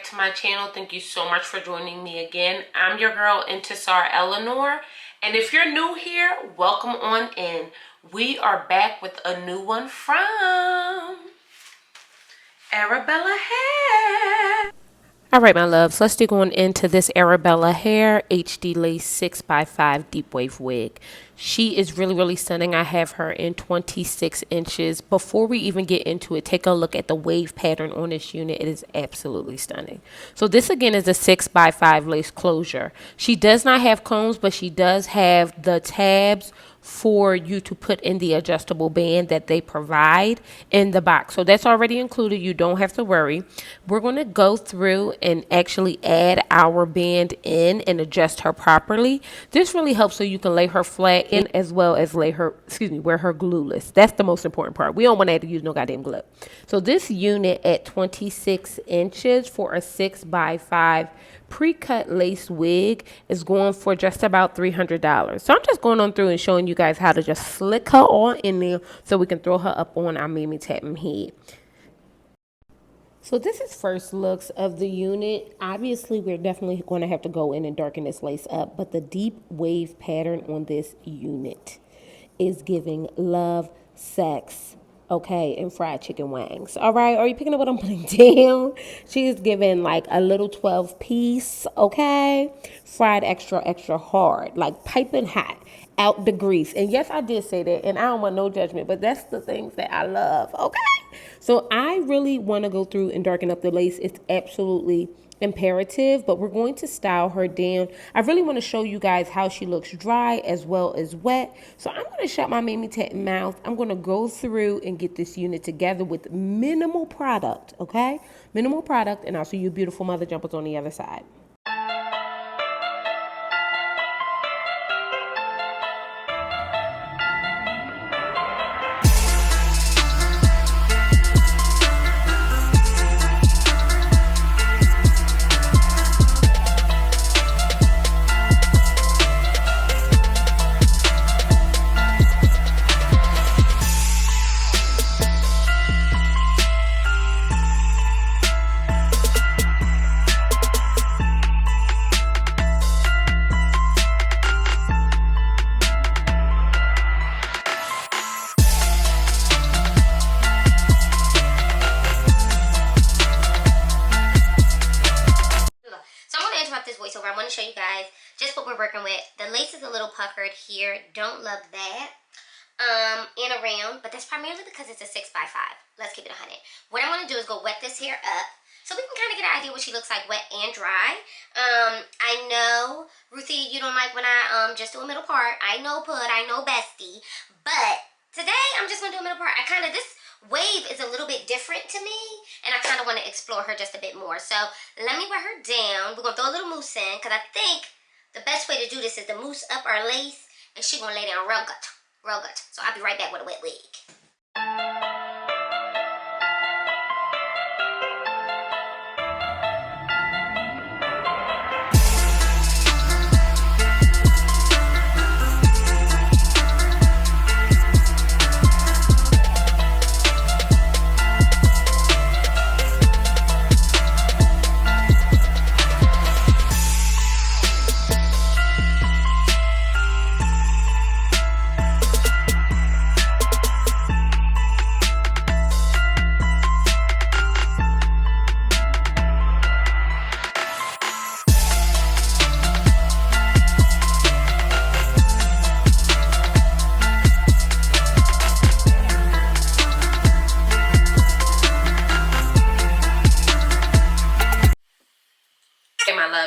to my channel. Thank you so much for joining me again. I'm your girl Intisar Eleanor, and if you're new here, welcome on in. We are back with a new one from Arabella Hair. All right, my loves, let's dig on into this Arabella Hair HD Lace 6x5 Deep Wave Wig. She is really stunning. I have her in 26 inches. Before we even get into it, take a look at the wave pattern on this unit. It is absolutely stunning. So this again is a 6x5 lace closure. She does not have combs, but she does have the tabs for you to put in the adjustable band that they provide in the box. So that's already included. You don't have to worry. We're going to go through and actually add our band in and adjust her properly. This really helps so you can lay her flat in as well as wear her glueless. That's the most important part. We don't want to have to use no goddamn glue. So this unit at 26 inches for a 6x5 pre-cut lace wig is going for just about $300. So I'm just going on through and showing you guys how to just flick her on in there so we can throw her up on our Mammy Tapping head. So this is first looks of the unit. Obviously, we're definitely going to have to go in and darken this lace up, but the deep wave pattern on this unit is giving love, sex, okay, and fried chicken wings. All right, are you picking up what I'm putting down? She's giving like a little 12 piece, okay, fried extra hard, like piping hot, out the grease. And yes, I did say that, and I don't want no judgment, but that's the things that I love, okay? So I really want to go through and darken up the lace. It's absolutely imperative, but we're going to style her down. I really want to show you guys how she looks dry as well as wet. So I'm going to shut my Mammy Tat mouth. I'm going to go through and get this unit together with minimal product, okay? Minimal product, and I'll see you beautiful mother jumpers on the other side. I want to show you guys just what we're working with. The lace is a little puckered here. Don't love that. And around, but that's primarily because it's a 6x5. Let's keep it 100. What I'm going to do is go wet this hair up so we can kind of get an idea what she looks like wet and dry. I know, Ruthie, you don't like when I just do a middle part. I know, Pud, I know, bestie. But today, I'm just going to do a middle part. This wave is a little bit different to me, and I kind of want to explore her just a bit more. So let me wear her down. We're going to throw a little mousse in, because I think the best way to do this is to mousse up our lace, and she's going to lay down real good. Real good. So I'll be right back with a wet wig.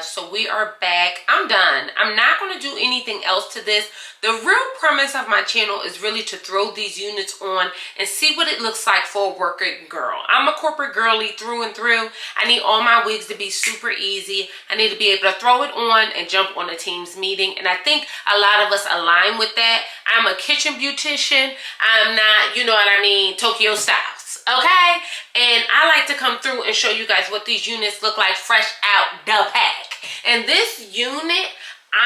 So we are back. I'm done. I'm not going to do anything else to this. The real premise of my channel is really to throw these units on and see what it looks like for a working girl. I'm a corporate girly through and through. I need all my wigs to be super easy. I need to be able to throw it on and jump on a Teams meeting, and I think a lot of us align with that. I'm a kitchen beautician. I'm not, you know what I mean, Tokyo Styles, okay? And I like to come through and show you guys what these units look like fresh out the pack. And this unit,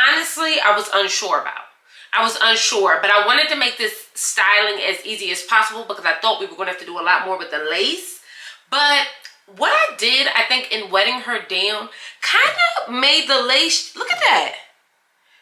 honestly, I was unsure about. But I wanted to make this styling as easy as possible because I thought we were going to have to do a lot more with the lace. But what I did, I think, in wetting her down, kind of made the lace, look at that.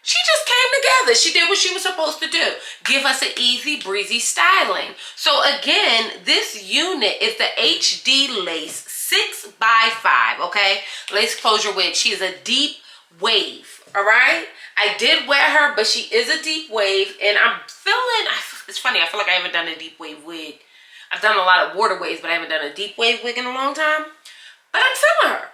She just came together. She did what she was supposed to do. Give us an easy, breezy styling. So again, this unit is the HD Lace 6x5, okay? Lace closure wig. She is a deep wave, all right? I did wet her, but she is a deep wave, and I'm feeling, it's funny, I feel like I haven't done a deep wave wig. I've done a lot of water waves, but I haven't done a deep wave wig in a long time. But I'm feeling her.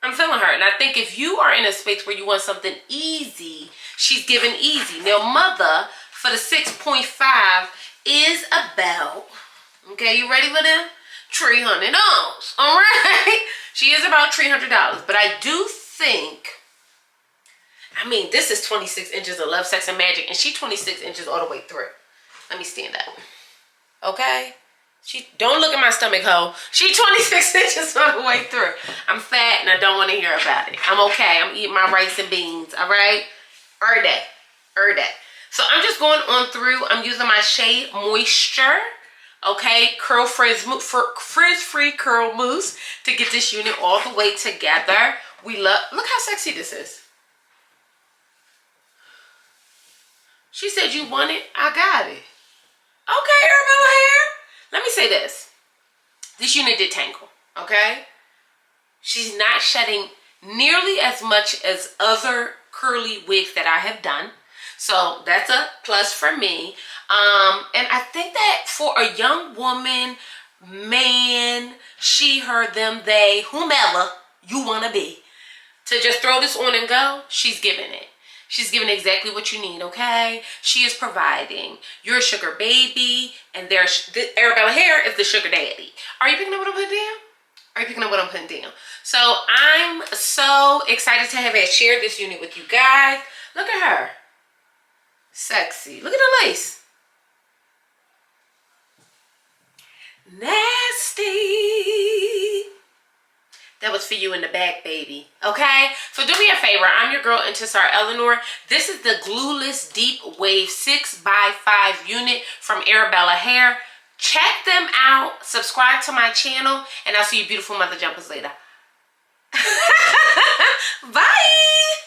I'm feeling her. And I think if you are in a space where you want something easy, she's giving easy. Now, mother, for the 6.5 is about, okay, you ready for them? $300. All right? She is about $300. But I do think, I mean, this is 26 inches of Love, Sex, and Magic, and she 26 inches all the way through. Let me stand up. Okay? Don't look at my stomach hole. She 26 inches all the way through. I'm fat and I don't want to hear about it. I'm okay. I'm eating my rice and beans. All right? Every day. Every day. So I'm just going on through. I'm using my Shea Moisture. Okay? Curl frizz-free curl mousse to get this unit all the way together. We love, look how sexy this is. She said you want it. I got it. Okay, Arabella hair. Let me say this. This unit did tangle, okay? She's not shedding nearly as much as other curly wigs that I have done. So that's a plus for me. And I think that for a young woman, man, she, her, them, they, whomever you want to be, to just throw this on and go, she's giving it. She's giving exactly what you need, okay? She is providing. You're a sugar baby, and Arabella hair is the sugar daddy. Are you picking up what I'm putting down? Are you picking up what I'm putting down? So I'm so excited to have shared this unit with you guys. Look at her. Sexy. Look at the lace. Nasty. That was for you in the back, baby. Okay? So do me a favor. I'm your girl, Intisar Eleanor. This is the Glueless Deep Wave 6x5 unit from Arabella Hair. Check them out. Subscribe to my channel. And I'll see you beautiful mother jumpers later. Bye!